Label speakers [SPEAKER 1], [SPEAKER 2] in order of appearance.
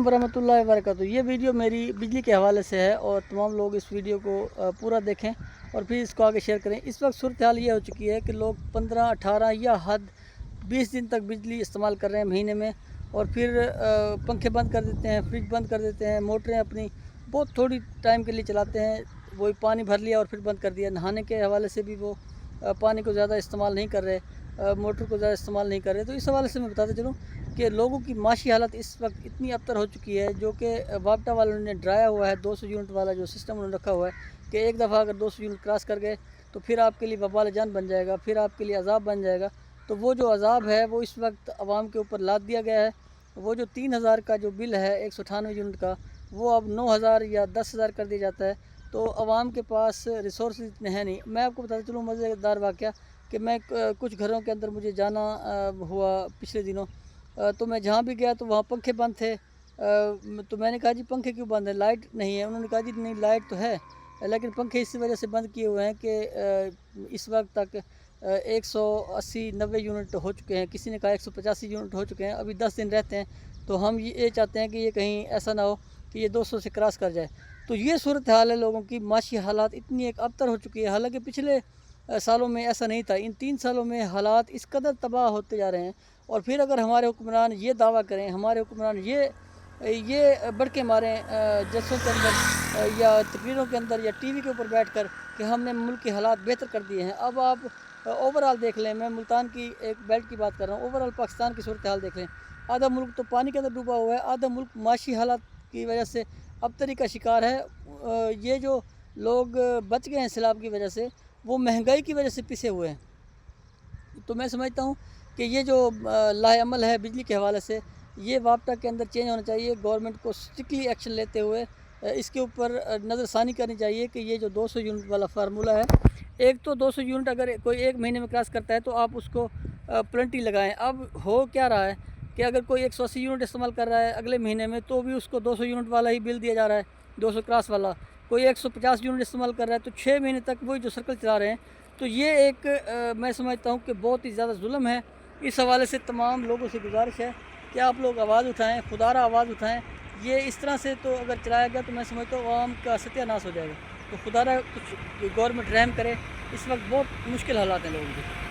[SPEAKER 1] अलैकुम वरहमतुल्लाहि वबरकातुहू। ये वीडियो मेरी बिजली के हवाले से है और तमाम लोग इस वीडियो को पूरा देखें और फिर इसको आगे शेयर करें। इस वक्त सूरत हाल ये हो चुकी है कि लोग 15, 18 या हद 20 दिन तक बिजली इस्तेमाल कर रहे हैं महीने में, और फिर पंखे बंद कर देते हैं, फ्रिज बंद कर देते हैं, मोटरें अपनी बहुत थोड़ी टाइम के लिए चलाते हैं, वही पानी भर लिया और फिर बंद कर दिया। नहाने के हवाले से भी वो पानी को ज़्यादा इस्तेमाल नहीं कर रहे, मोटर को ज़्यादा इस्तेमाल नहीं कर रहे। तो इस हवाले से मैं बताते चलूँ कि लोगों की माशी हालत इस वक्त इतनी अबतर हो चुकी है, जो कि वापटा वालों ने डराया हुआ है। 200 यूनिट वाला जो सिस्टम उन्होंने रखा हुआ है कि एक दफ़ा अगर 200 यूनिट क्रॉस कर गए तो फिर आपके लिए वबाल जान बन जाएगा, फिर आपके लिए अजाब बन जाएगा। तो वो जो अजाब है वो इस वक्त आवाम के ऊपर लाद दिया गया है। वो जो 3000 का जो बिल है 198 यूनिट का, वो अब 9000 या 10000 कर दिया जाता है। तो आवाम के पास रिसोर्स इतने हैं नहीं। मैं आपको बताता चलूँ मज़ेदार वाक़या कि मैं कुछ घरों के अंदर मुझे जाना हुआ पिछले दिनों, तो मैं जहाँ भी गया तो वहाँ पंखे बंद थे। तो मैंने कहा जी पंखे क्यों बंद है, लाइट नहीं है? उन्होंने कहा जी नहीं लाइट तो है, लेकिन पंखे इस वजह से बंद किए हुए हैं कि इस वक्त तक 180-90 यूनिट हो चुके हैं, किसी ने कहा 185 यूनिट हो चुके हैं, अभी 10 दिन रहते हैं। तो हम ये चाहते हैं कि ये कहीं ऐसा ना हो कि ये 200 से क्रॉस कर जाए। तो ये सूरत हाल है, लोगों की माशी हालात इतनी एक अबतर हो चुकी है। हालांकि पिछले सालों में ऐसा नहीं था, इन 3 सालों में हालात इस कदर तबाह होते जा रहे हैं। और फिर अगर हमारे हुक्मरान ये दावा करें, हमारे हुक्मरान ये बढ़ के मारें जलसों के अंदर या तकरीरों के अंदर या टीवी के ऊपर बैठकर कि हमने मुल्क के हालात बेहतर कर दिए हैं। अब आप ओवरऑल देख लें, मैं मुल्तान की एक बेल्ट की बात कर रहा हूँ, ओवरऑल पाकिस्तान की सूरत हाल देख लें। आधा मुल्क तो पानी के अंदर डूबा हुआ है, आधा मुल्क माशी हालात की वजह से अबतरी का शिकार है। ये जो लोग बच गए हैं सैलाब की वजह से, वो महंगाई की वजह से पिसे हुए हैं। तो मैं समझता हूँ कि ये जो लाहेअमल है बिजली के हवाले से, ये वापटा के अंदर चेंज होना चाहिए। गवर्नमेंट को स्ट्रिक्टली एक्शन लेते हुए इसके ऊपर नज़रसानी करनी चाहिए कि ये जो 200 यूनिट वाला फार्मूला है, एक तो 200 यूनिट अगर कोई एक महीने में क्रॉस करता है तो आप उसको प्लेंटी लगाएं। अब हो क्या रहा है कि अगर कोई 180 यूनिट इस्तेमाल कर रहा है अगले महीने में, तो भी उसको 200 यूनिट वाला ही बिल दिया जा रहा है, 200 क्रॉस वाला। कोई 150 यूनिट इस्तेमाल कर रहा है तो 6 महीने तक वही जो सर्कल चला रहे हैं। तो ये एक मैं समझता हूँ कि बहुत ही ज़्यादा जुल्म है। इस हवाले से तमाम लोगों से गुजारिश है कि आप लोग आवाज़ उठाएं, खुदारा आवाज़ उठाएं। ये इस तरह से तो अगर चलाया गया तो मैं समझता हूँ आवाम का सत्यानाश हो जाएगा। तो खुदारा कुछ गवर्नमेंट रहम करे, इस वक्त बहुत मुश्किल हालात हैं लोगों के।